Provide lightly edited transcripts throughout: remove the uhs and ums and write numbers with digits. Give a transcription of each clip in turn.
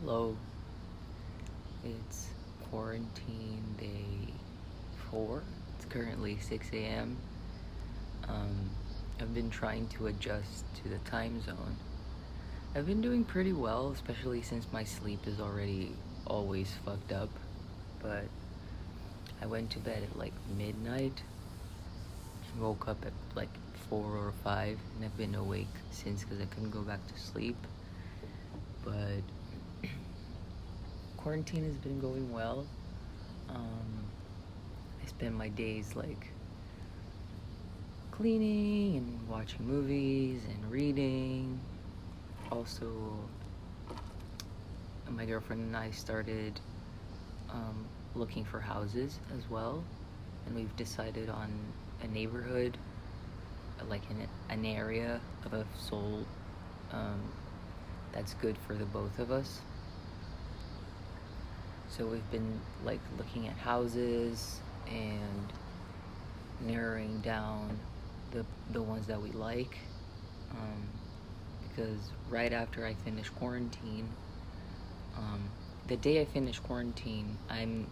Hello, it's quarantine day 4. It's currently 6 a.m. I've been trying to adjust to the time zone. I've been doing pretty well, especially since my sleep is already always fucked up. But I went to bed at like midnight, woke up at like 4 or 5, and I've been awake since because I couldn't go back to sleep. But quarantine has been going well. I spend my days like cleaning and watching movies and reading. Also, my girlfriend and I started looking for houses as well, and we've decided on a neighborhood, like an area of Seoul that's good for the both of us. So we've been like looking at houses and narrowing down the ones that we like, because right after I finish quarantine, the day I finish quarantine, I'm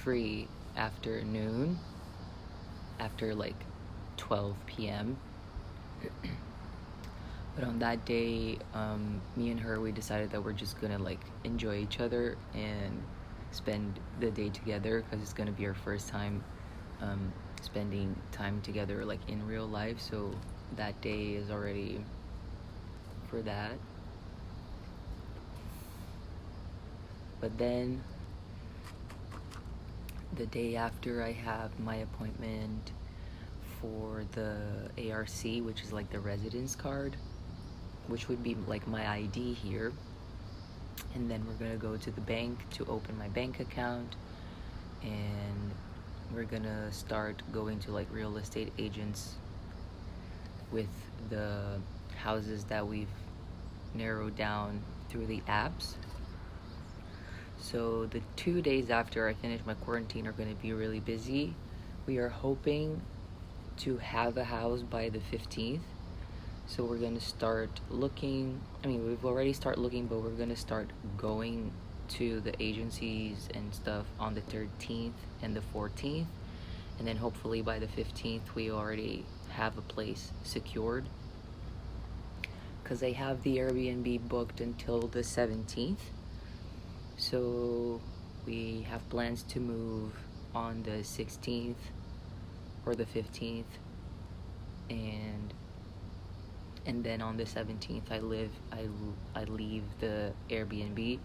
free after noon, after like 12 p.m. But on that day, me and her, we decided that we're just gonna like enjoy each other and spend the day together, because it's gonna be our first time spending time together like in real life. So that day is already for that. But then the day after, I have my appointment for the ARC, which is like the residence card, which would be like my ID here. And then we're gonna go to the bank to open my bank account, and we're gonna start going to like real estate agents with the houses that we've narrowed down through the apps. So the 2 days after I finish my quarantine are going to be really busy. We are hoping to have a house by the 15th. So we're going to start looking. I mean, we've already started looking, but we're going to start going to the agencies and stuff on the 13th and the 14th. And then hopefully by the 15th, we already have a place secured, because I have the Airbnb booked until the 17th. So we have plans to move on the 16th or the 15th, and then on the 17th I leave the Airbnb.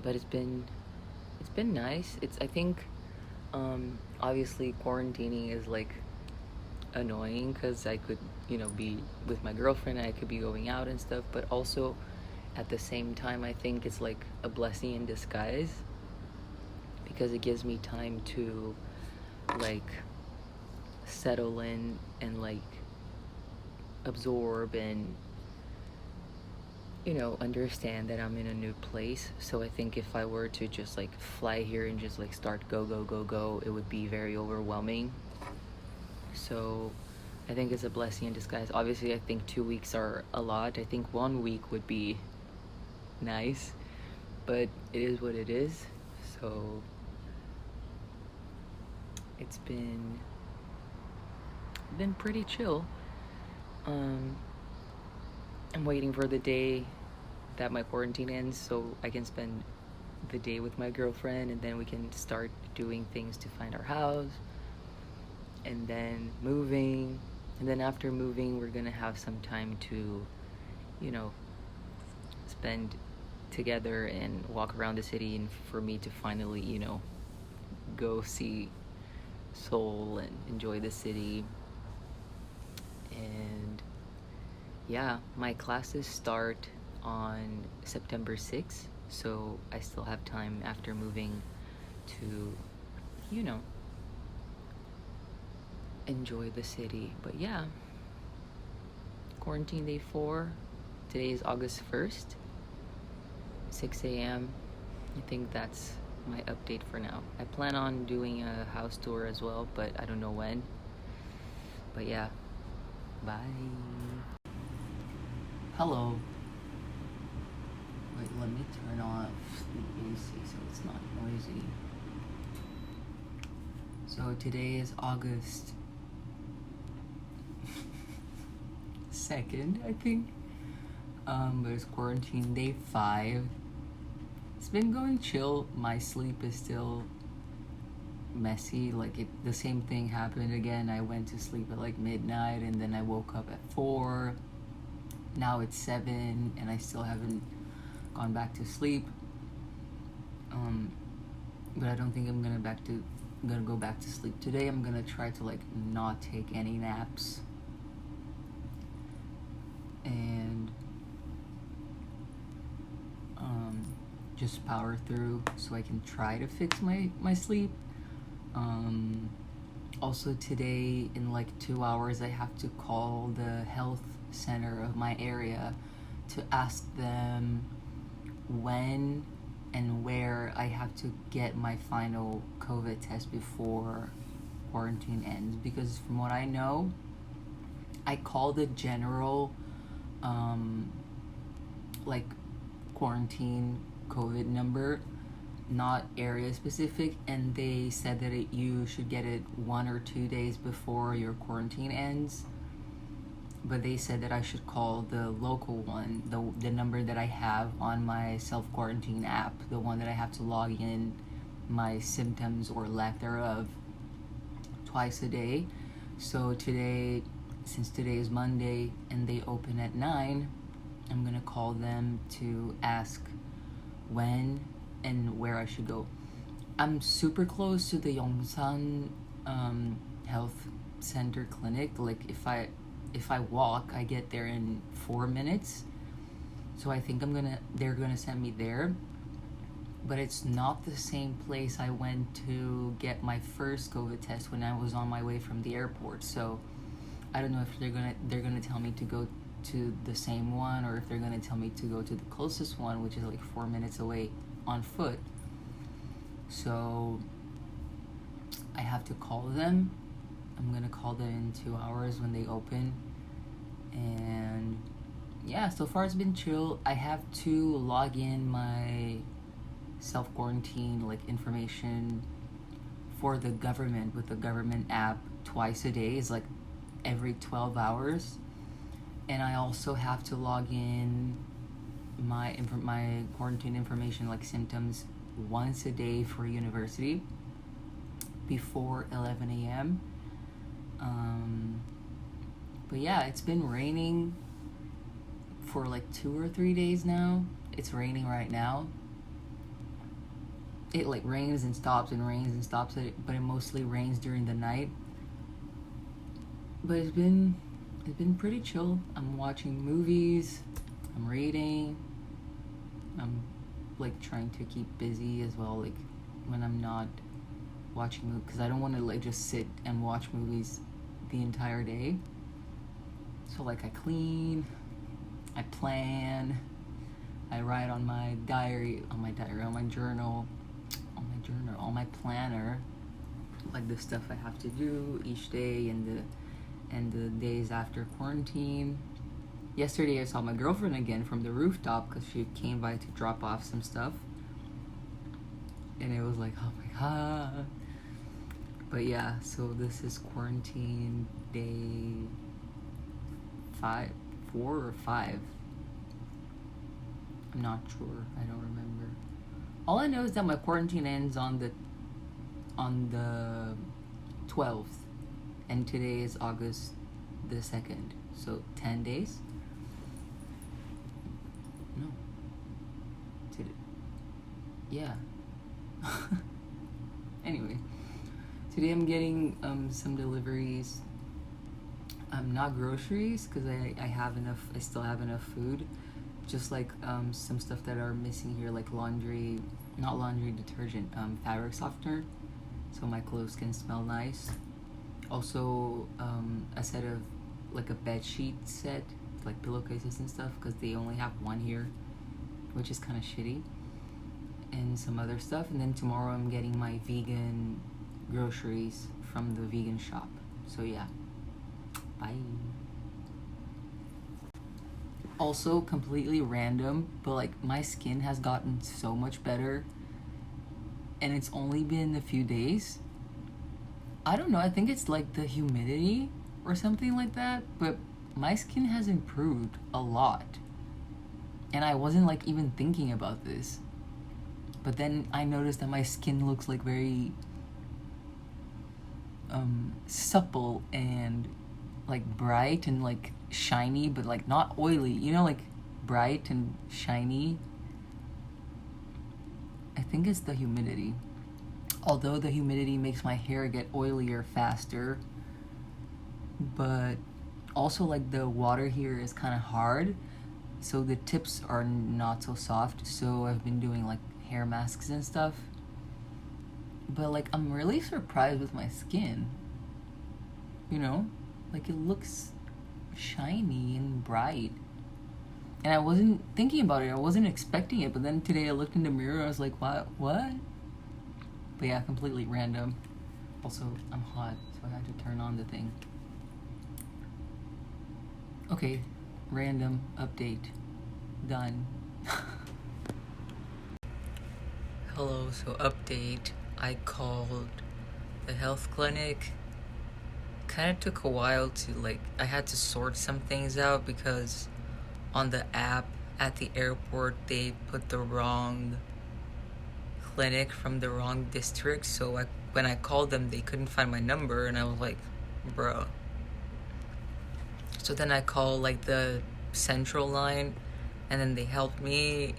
But it's been nice. I think obviously quarantining is like annoying, because I could be with my girlfriend, I could be going out and stuff, but also at the same time I think it's like a blessing in disguise, because it gives me time to like settle in and like absorb and understand that I'm in a new place. So I think if I were to just like fly here and just like start go, it would be very overwhelming. So I think it's a blessing in disguise. Obviously I think 2 weeks are a lot. I think 1 week would be nice, but it is what it is. So it's been pretty chill. I'm waiting for the day that my quarantine ends so I can spend the day with my girlfriend, and then we can start doing things to find our house, and then moving. And then after moving, we're gonna have some time to spend together and walk around the city, and for me to finally go see Seoul and enjoy the city. And yeah, my classes start on September 6th, so I still have time after moving to enjoy the city. But yeah, quarantine day 4. Today is August 1st, 6 a.m. I think that's my update for now. I plan on doing a house tour as well, but I don't know when. But yeah, bye. Hello. Wait, let let me turn off the AC so it's not noisy. So today is August 2nd, I think. But it's quarantine day 5. It's been going chill. My sleep is still messy. The same thing happened again. I went to sleep at like midnight and then I woke up at 4. Now it's 7 and I still haven't gone back to sleep. But I don't think I'm gonna go back to sleep today. I'm gonna try to like not take any naps and just power through so I can try to fix my sleep. Also today in like 2 hours I have to call the health center of my area to ask them when and where I have to get my final COVID test before quarantine ends, because from what I know, I called the general like quarantine COVID number, not area specific, and they said that you should get it 1 or 2 days before your quarantine ends. But they said that I should call the local one, the number that I have on my self-quarantine app, the one that I have to log in my symptoms or lack thereof twice a day. So today, since today is Monday and they open at 9, I'm gonna call them to ask when and where I should go. I'm super close to the Yongsan health center clinic. Like if I walk, I get there in 4 minutes. So I think they're gonna send me there. But it's not the same place I went to get my first COVID test when I was on my way from the airport. So I don't know if they're gonna tell me to go to the same one, or if they're gonna tell me to go to the closest one, which is like 4 minutes away on foot. So I have to call them. I'm gonna call them in 2 hours when they open. And yeah, so far it's been chill. I have to log in my self-quarantine like information for the government with the government app twice a day. It's like every 12 hours. And I also have to log in my quarantine information, like symptoms, once a day for university before 11 a.m. But yeah, it's been raining for like 2 or 3 days now. It's raining right now. It like rains and stops and rains and stops, but it mostly rains during the night. But it's been pretty chill. I'm watching movies, I'm reading, I'm like trying to keep busy as well, like when I'm not watching movies, because I don't want to like just sit and watch movies the entire day. So like I clean, I plan, I write on my journal, on my planner, like the stuff I have to do each day and the days after quarantine. Yesterday I saw my girlfriend again from the rooftop because she came by to drop off some stuff. And it was like, oh my god. But yeah, so this is quarantine day 4 or 5. I'm not sure. I don't remember. All I know is that my quarantine ends on the 12th. And today is August the 2nd. So 10 days? No. Today. Yeah. Anyway. Today I'm getting some deliveries. Not groceries, because I still have enough food. Just like some stuff that are missing here, like not laundry detergent, fabric softener, so my clothes can smell nice. Also a set of like a bed sheet set, like pillowcases and stuff, because they only have one here, which is kind of shitty. And some other stuff. And then tomorrow I'm getting my vegan groceries from the vegan shop. So yeah, bye. Also, completely random, but like my skin has gotten so much better, and it's only been a few days. I don't know, I think it's like the humidity or something like that, but my skin has improved a lot. And I wasn't like even thinking about this. But then I noticed that my skin looks like very supple and like bright and like shiny, but like not oily, you know, like bright and shiny. I think it's the humidity. Although the humidity makes my hair get oilier faster, but also like the water here is kind of hard, so the tips are not so soft. So I've been doing like hair masks and stuff. But like I'm really surprised with my skin. You know? Like it looks shiny and bright. And I wasn't thinking about it. I wasn't expecting it. But then today I looked in the mirror and I was like, what? But yeah, completely random. Also, I'm hot, so I had to turn on the thing. Okay, random update. Done. Hello, so update. I called the health clinic. Kind of took a while to I had to sort some things out because on the app at the airport they put the wrong clinic from the wrong district. So when I called them, they couldn't find my number, and I was like, bro. So then I called the central line, and then they helped me,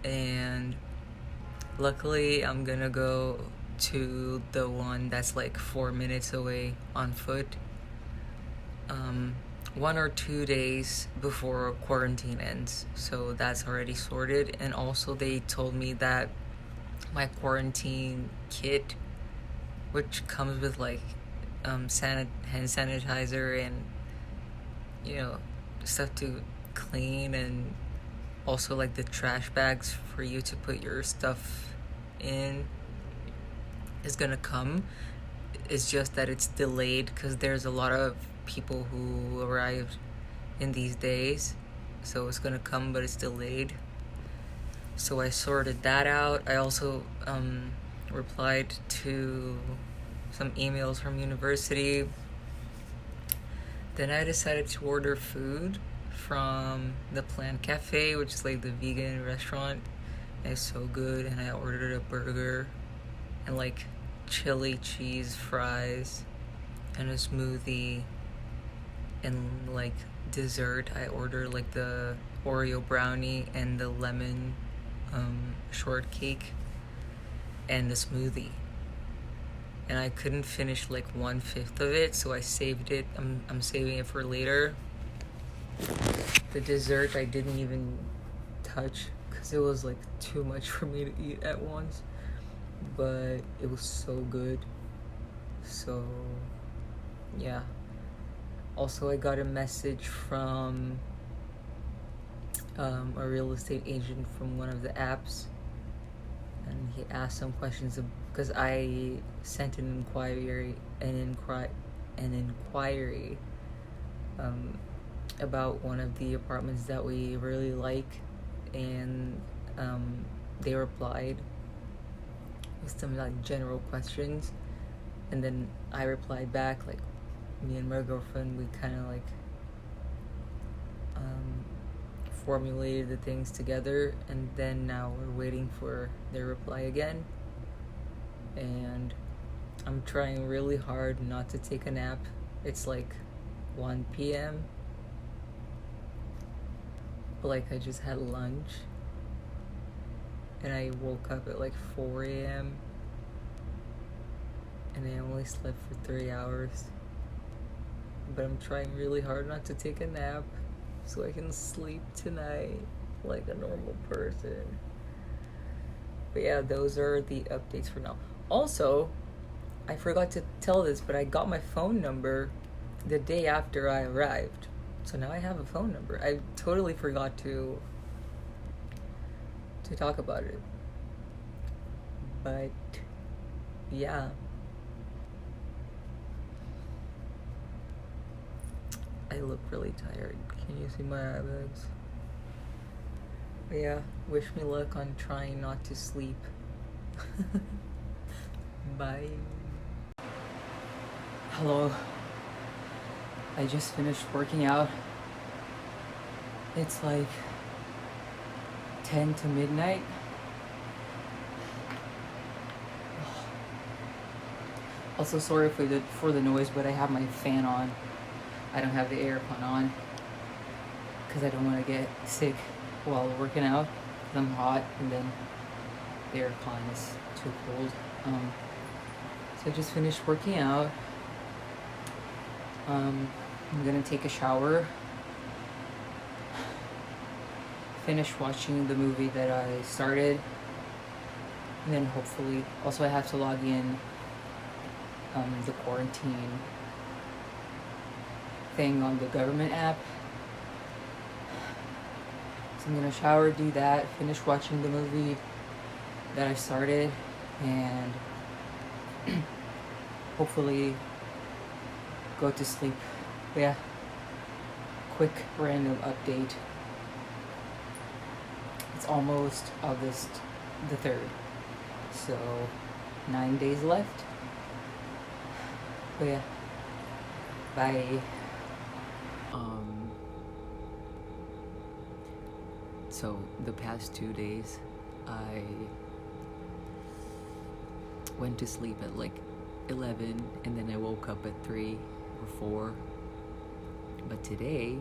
and luckily I'm gonna go to the one that's 4 minutes away on foot, 1 or 2 days before quarantine ends. So that's already sorted. And also they told me that my quarantine kit, which comes with hand sanitizer and stuff to clean, and also the trash bags for you to put your stuff in, is gonna come. It's just that it's delayed because there's a lot of people who arrived in these days, so it's gonna come, but it's delayed. So I sorted that out. I also replied to some emails from university. Then I decided to order food from the Plant Cafe, which is the vegan restaurant. And it's so good. And I ordered a burger and chili cheese fries and a smoothie, and dessert I ordered the Oreo brownie and the lemon shortcake and the smoothie. And I couldn't finish 1/5 of it, so I saved it. I'm saving it for later. The dessert I didn't even touch because it was too much for me to eat at once, but it was so good. So yeah. Also, I got a message from a real estate agent from one of the apps, and he asked some questions because I sent an inquiry about one of the apartments that we really like, and they replied with some general questions, and then I replied back. Me and my girlfriend, we kind of formulated the things together, and then now we're waiting for their reply again. And I'm trying really hard not to take a nap. It's 1 p.m. but I just had lunch, and I woke up at 4 a.m. and I only slept for 3 hours. But I'm trying really hard not to take a nap so I can sleep tonight like a normal person. But yeah, those are the updates for now. Also, I forgot to tell this, but I got my phone number the day after I arrived. So now I have a phone number. I totally forgot to talk about it. But yeah. I look really tired. Can you see my eyelids? But yeah, wish me luck on trying not to sleep. Bye. Hello. I just finished working out. It's like 10 to midnight. Also, sorry for the noise, but I have my fan on. I don't have the aircon on because I don't want to get sick while working out. I'm hot, and then the aircon is too cold. So I just finished working out. I'm gonna take a shower, finish watching the movie that I started, and then hopefully, also I have to log in the quarantine thing on the government app. So I'm gonna shower, do that, finish watching the movie that I started, and hopefully go to sleep. But yeah, quick random update. It's almost August the 3rd, so 9 days left. But yeah, bye. So the past 2 days, I went to sleep at like 11, and then I woke up at 3 or 4. But today,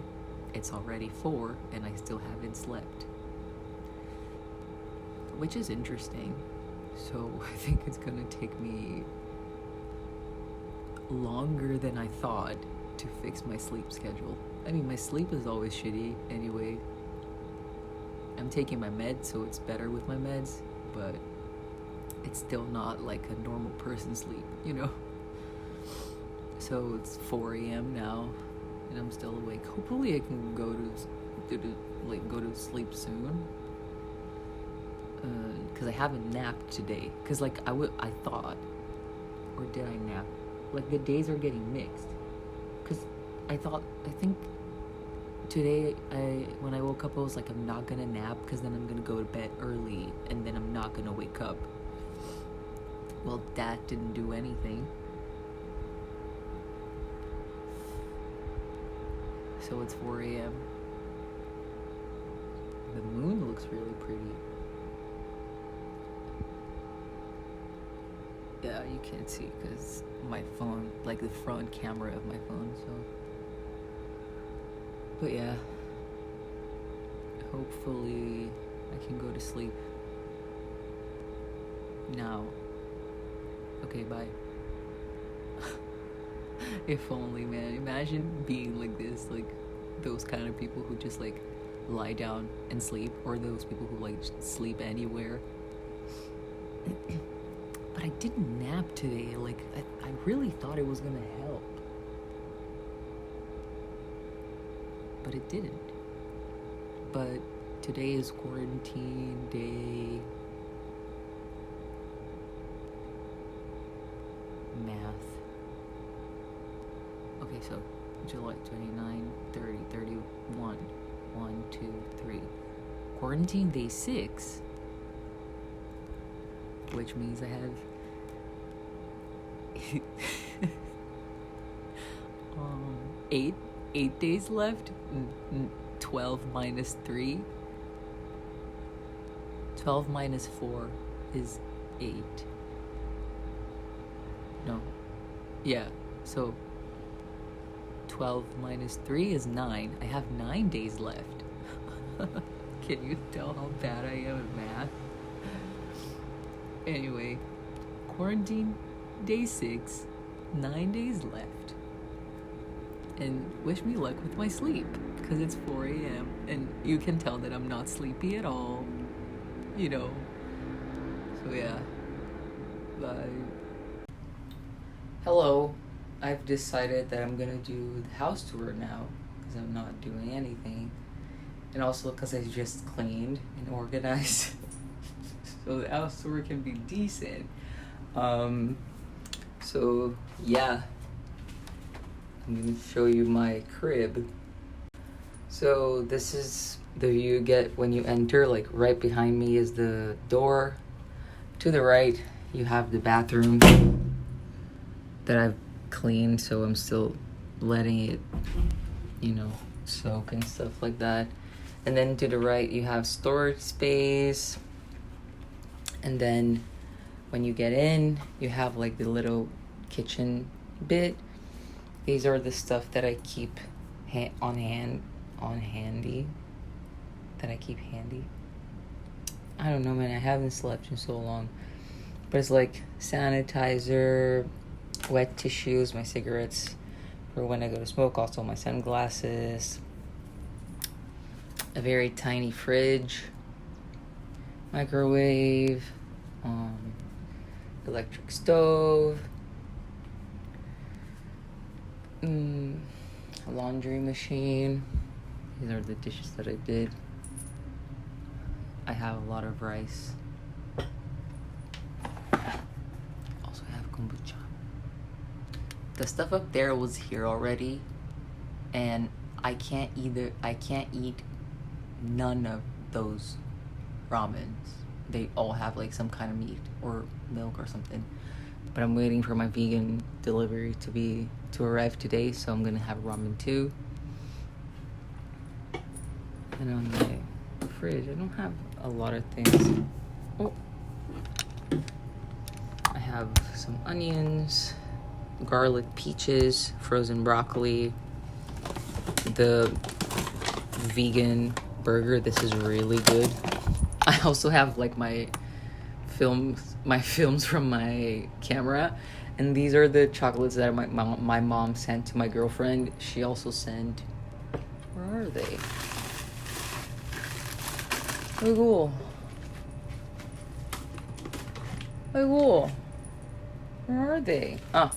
it's already 4, and I still haven't slept, which is interesting. So I think it's gonna take me longer than I thought to fix my sleep schedule. I mean, my sleep is always shitty anyway. I'm taking my meds, so it's better with my meds, but it's still not like a normal person sleep, you know? So it's 4 a.m. now, and I'm still awake. Hopefully I can go to sleep soon. Cause I haven't napped today. Cause like I thought, or did I nap? Like the days are getting mixed. Cause I think today when I woke up I was like, I'm not gonna nap because then I'm gonna go to bed early and then I'm not gonna wake up. Well, that didn't do anything. So it's 4 a.m. The moon looks really pretty. Yeah, you can't see because my phone, like the front camera of my phone, so. But yeah, hopefully I can go to sleep now. Okay, bye. If only, man. Imagine being like this, like those kind of people who just like lie down and sleep, or those people who like sleep anywhere. But I didn't nap today. Like I really thought it was gonna help, but it didn't. But today is quarantine day. Math. Okay, so July 29, 30, 31. 1, 2, 3. Quarantine day 6. Which means I have 8 days left. 12 minus 3. 12 minus 4 is 8. No. Yeah. So 12 minus 3 is 9. I have 9 days left. Can you tell how bad I am at math? Anyway, quarantine day 6, 9 days left. And wish me luck with my sleep, because it's 4 a.m. and you can tell that I'm not sleepy at all, you know. So yeah, bye. Hello, I've decided that I'm gonna do the house tour now, because I'm not doing anything. And also because I just cleaned and organized. So the house tour can be decent. So yeah, I'm gonna show you my crib. So this is the view you get when you enter. Like right behind me is the door. To the right, you have the bathroom that I've cleaned, so I'm still letting it, soak and stuff like that. And then to the right, you have storage space. And then when you get in, you have like the little kitchen bit. These are the stuff that I keep handy. That I keep handy. I don't know, man. I haven't slept in so long. But it's like sanitizer, wet tissues, my cigarettes for when I go to smoke, also my sunglasses, a very tiny fridge, microwave, electric stove, a laundry machine. These are the dishes that I did. I have a lot of rice. Also have kombucha. The stuff up there was here already, and I can't eat none of those ramens. They all have like some kind of meat or milk or something. But I'm waiting for my vegan delivery to arrive today, so I'm gonna have ramen too. And on my fridge, I don't have a lot of things. Oh, I have some onions, garlic peaches, frozen broccoli, the vegan burger. This is really good. I also have like my films from my camera, and these are the chocolates that my mom sent to my girlfriend. She also sent, where are they? Oh, cool. Oh, cool. Where are they? Ah,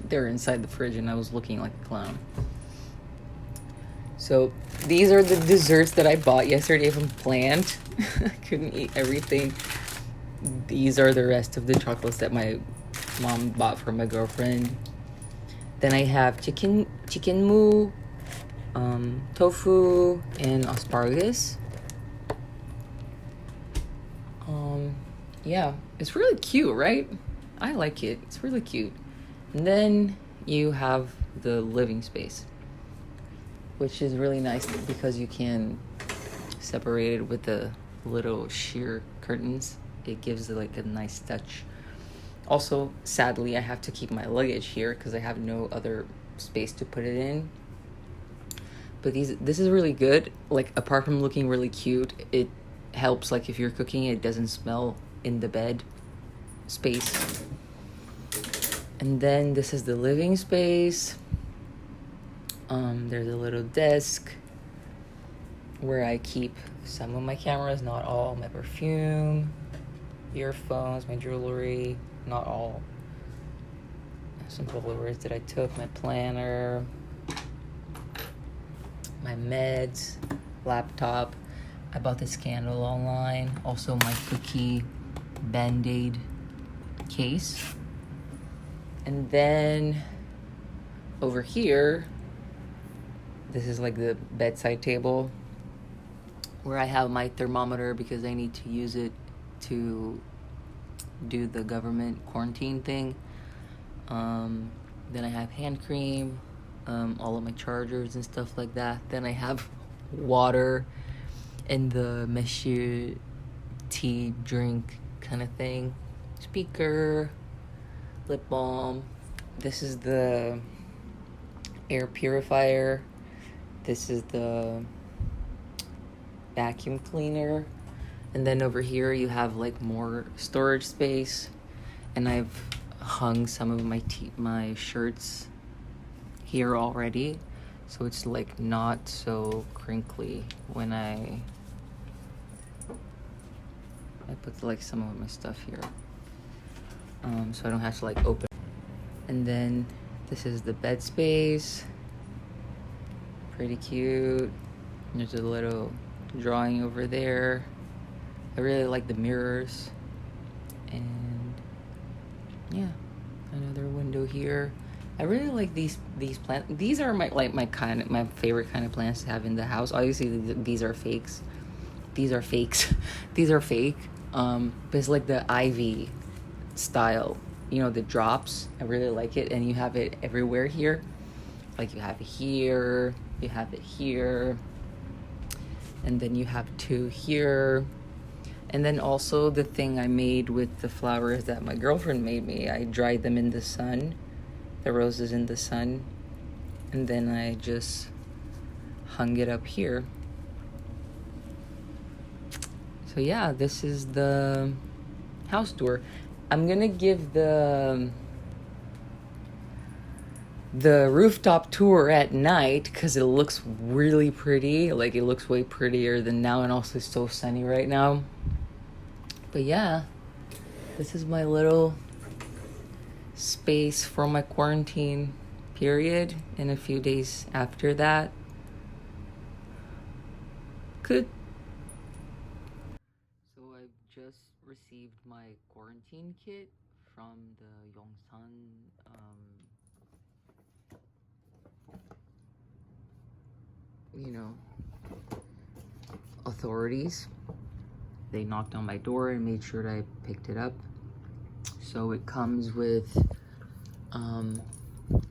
they're inside the fridge, and I was looking like a clown. So these are the desserts that I bought yesterday from Plant. I couldn't eat everything. These are the rest of the chocolates that my mom bought for my girlfriend. Then I have chicken mu, tofu, and asparagus. Yeah, it's really cute, right? I like it. It's really cute. And then you have the living space, which is really nice because you can separate it with the little sheer curtains. It gives it like a nice touch. Also, sadly, I have to keep my luggage here because I have no other space to put it in. But this is really good. Like, apart from looking really cute, it helps, like, if you're cooking, it doesn't smell in the bed space. And then this is the living space. There's a little desk where I keep some of my cameras, not all, my perfume, earphones, my jewelry, not all. Some Polaroids that I took, my planner, my meds, laptop. I bought this candle online. Also my cookie Band-Aid case. And then over here, this is like the bedside table where I have my thermometer because I need to use it to do the government quarantine thing. Then I have hand cream, all of my chargers and stuff like that. Then I have water and the Monsieur tea drink kind of thing. Speaker, lip balm. This is the air purifier. This is the vacuum cleaner. And then over here you have like more storage space. And I've hung some of my shirts here already. So it's like not so crinkly when I put like some of my stuff here. So I don't have to like open. And then this is the bed space. Pretty cute. There's a little drawing over there. I really like the mirrors. And yeah, another window here. I really like these plants. These are my favorite kind of plants to have in the house. Obviously, these are fakes. These are fakes. These are fake. But it's like the ivy style. You know, the drops. I really like it, and you have it everywhere here. Like you have it here, you have it here, and then you have two here. And then also the thing I made with the flowers that my girlfriend made me, I dried them in the sun, the roses in the sun, and then I just hung it up here. So yeah, this is the house tour. I'm gonna give the rooftop tour at night because it looks really pretty. Like, it looks way prettier than now, and also it's so sunny right now. But yeah, this is my little space for my quarantine period, and a few days after that. Good. So I've just received my quarantine kit from the Yongsan authorities. They knocked on my door and made sure that I picked it up. So it comes with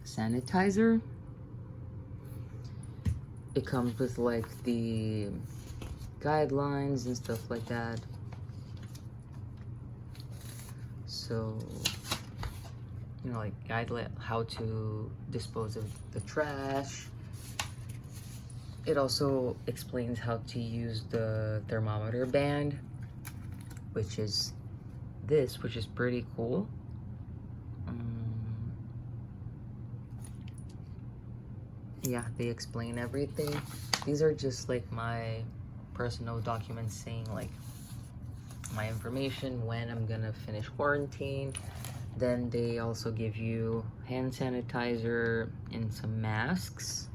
sanitizer. It comes with like the guidelines and stuff like that. So, like guideline how to dispose of the trash. It also explains how to use the thermometer band, which is pretty cool. Yeah, they explain everything. These are just like my personal documents saying like my information, when I'm gonna finish quarantine. Then they also give you hand sanitizer and some masks.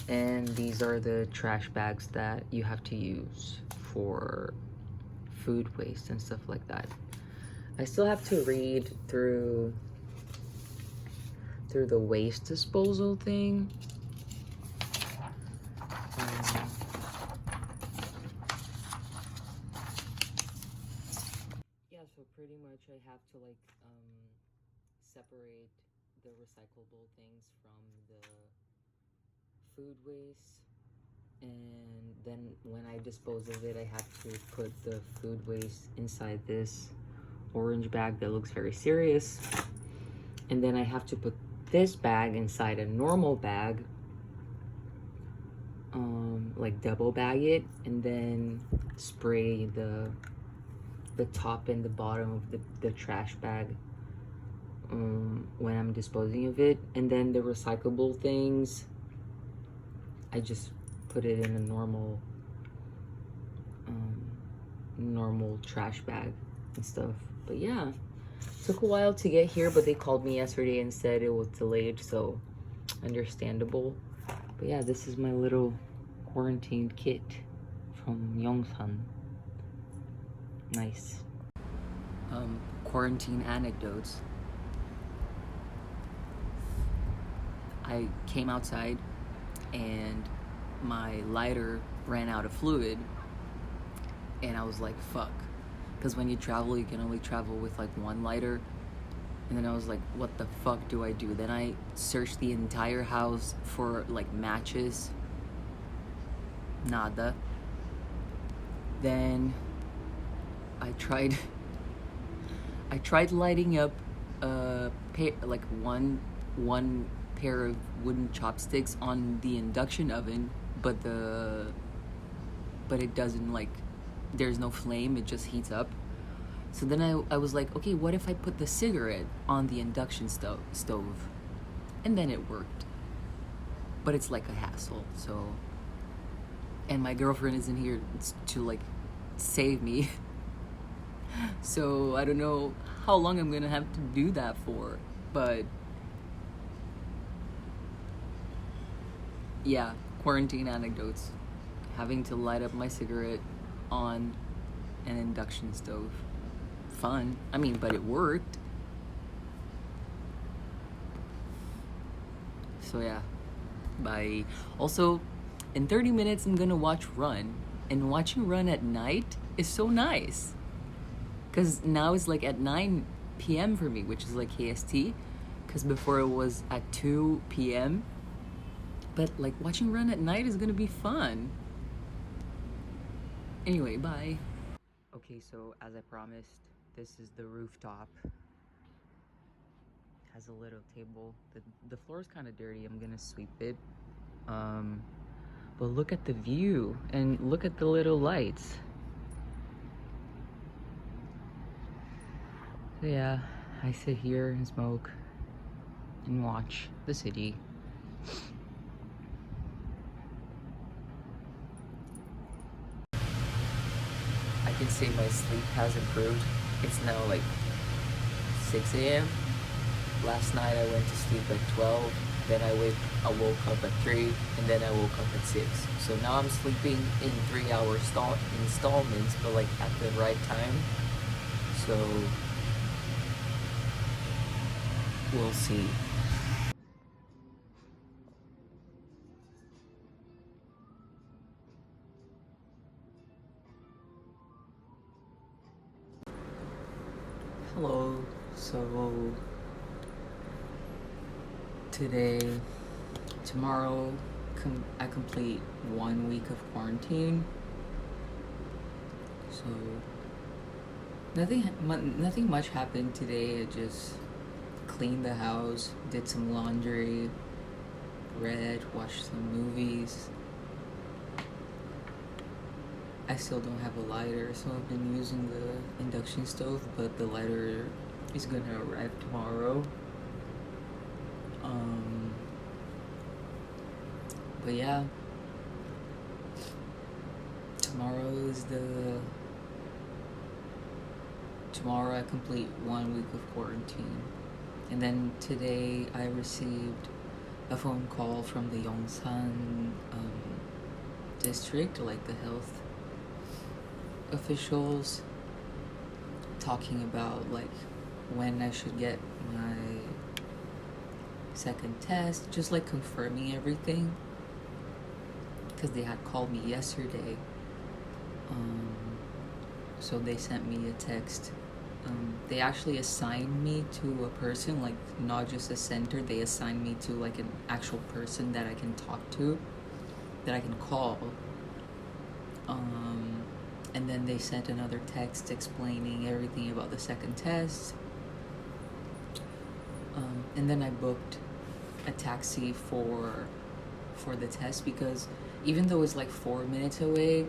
And these are the trash bags that you have to use for food waste and stuff like that. I still have to read through the waste disposal thing. Yeah, so pretty much I have to like separate the recyclable things from the food waste, and then when I dispose of it, I have to put the food waste inside this orange bag that looks very serious, and then I have to put this bag inside a normal bag, like double bag it, and then spray the top and the bottom of the trash bag when I'm disposing of it. And then the recyclable things, I just put it in a normal trash bag and stuff. But yeah, took a while to get here, but they called me yesterday and said it was delayed, so understandable. But yeah, this is my little quarantine kit from Yongsan. Nice. Quarantine anecdotes. I came outside and my lighter ran out of fluid, and I was like, fuck, because when you travel you can only travel with like one lighter. And then I was like, what the fuck do I do? Then I searched the entire house for like matches. Nada. Then I tried lighting up one pair of wooden chopsticks on the induction oven, but it doesn't, like, there's no flame, it just heats up. So then I was like, okay, what if I put the cigarette on the induction stove? And then it worked. But it's like a hassle, so. And my girlfriend isn't here to like save me. So I don't know how long I'm gonna have to do that for. But yeah, quarantine anecdotes. Having to light up my cigarette on an induction stove. Fun. I mean, but it worked. So yeah, bye. Also, in 30 minutes I'm gonna watch Run, and watching Run at night is so nice, because now it's like at 9 p.m. for me, which is like KST, because before it was at 2 p.m. But like watching Run at night is gonna be fun. Anyway, bye. Okay, so as I promised, this is the rooftop. Has a little table. The floor is kind of dirty. I'm gonna sweep it. But look at the view and look at the little lights. So yeah, I sit here and smoke and watch the city. I can say my sleep has improved. It's now like 6 a.m. Last night I went to sleep at 12, then I woke up at 3, and then I woke up at 6. So now I'm sleeping in 3-hour installments, but like at the right time. So we'll see. Hello. So tomorrow, I complete 1 week of quarantine. So nothing much happened today. I just cleaned the house, did some laundry, read, watched some movies. I still don't have a lighter, so I've been using the induction stove, but the lighter is gonna arrive tomorrow. But yeah, tomorrow I complete 1 week of quarantine. And then today I received a phone call from the Yongsan district, like the health officials, talking about like when I should get my second test, just like confirming everything, because they had called me yesterday. So they sent me a text. They actually assigned me to a person, like not just a center. They assigned me to like an actual person that I can talk to, that I can call. And then they sent another text explaining everything about the second test. And then I booked a taxi for the test, because even though it's like 4 minutes away,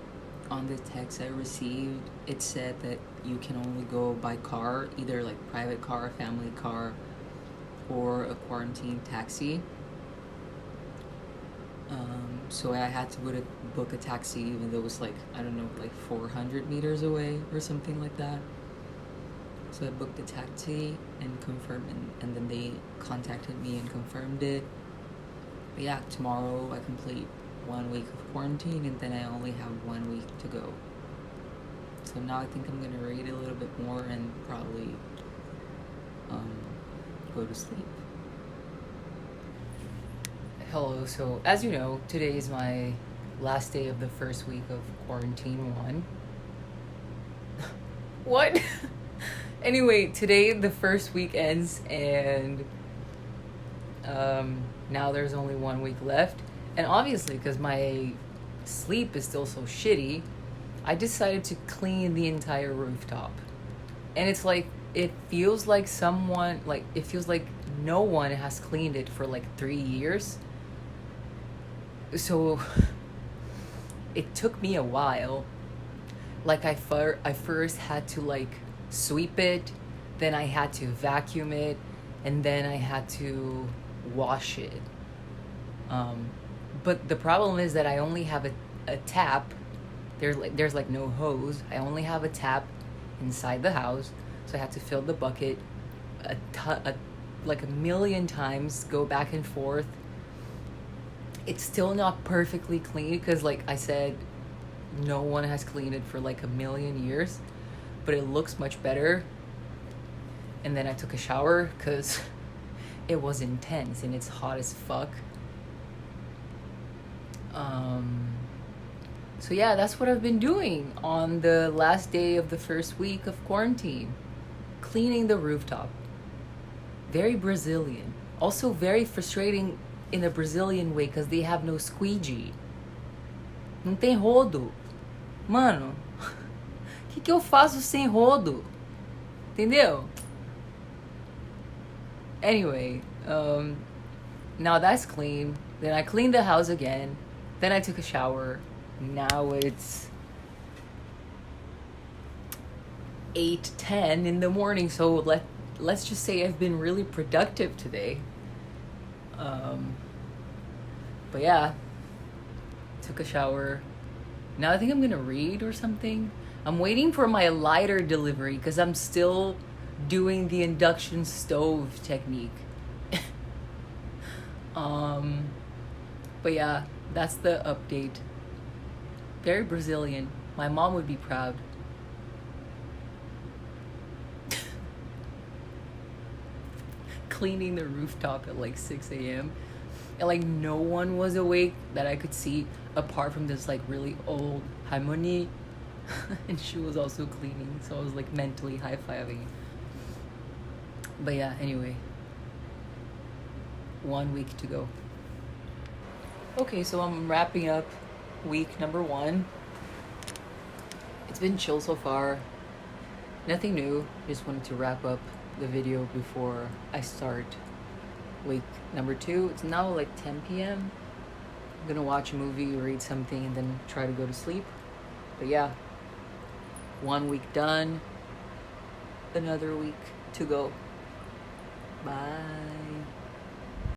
on the text I received, it said that you can only go by car, either like private car, family car, or a quarantine taxi. So I had to book a taxi, even though it was like, I don't know, like 400 meters away or something like that. So I booked a taxi and confirmed, and then they contacted me and confirmed it. But yeah, tomorrow I complete 1 week of quarantine, and then I only have 1 week to go. So now I think I'm gonna read a little bit more and probably go to sleep. Hello, so as you know, today is my last day of the first week of quarantine 1. What? Anyway, today the first week ends, and now there's only 1 week left. And obviously, because my sleep is still so shitty, I decided to clean the entire rooftop. And it's like, it feels like no one has cleaned it for like 3 years. So it took me a while. Like I first had to like sweep it, then I had to vacuum it, and then I had to wash it. But the problem is that I only have a tap. There's like no hose. I only have a tap inside the house, so I had to fill the bucket like a million times, go back and forth. It's still not perfectly clean, because like I said, no one has cleaned it for like a million years, but it looks much better. And then I took a shower, because it was intense and it's hot as fuck. So yeah, that's what I've been doing on the last day of the first week of quarantine. Cleaning the rooftop. Very Brazilian. Also very frustrating in a Brazilian way because they have no squeegee. Não tem rodo. Mano, o que eu faço sem rodo? Entendeu? Anyway, now that's clean. Then I cleaned the house again. Then I took a shower. Now it's 8:10 in the morning, so let's just say I've been really productive today. But yeah, took a shower. Now I think I'm gonna read or something. I'm waiting for my lighter delivery because I'm still doing the induction stove technique. But yeah, that's the update. Very Brazilian. My mom would be proud. Cleaning the rooftop at like 6 a.m. And like no one was awake that I could see apart from this like really old Harmony. And she was also cleaning, so I was like mentally high-fiving. But yeah, anyway. 1 week to go. Okay, so I'm wrapping up week number 1. It's been chill so far. Nothing new. Just wanted to wrap up the video before I start week number 2. It's now like 10 p.m. I'm gonna watch a movie, read something, and then try to go to sleep. But yeah, 1 week done. Another week to go. Bye.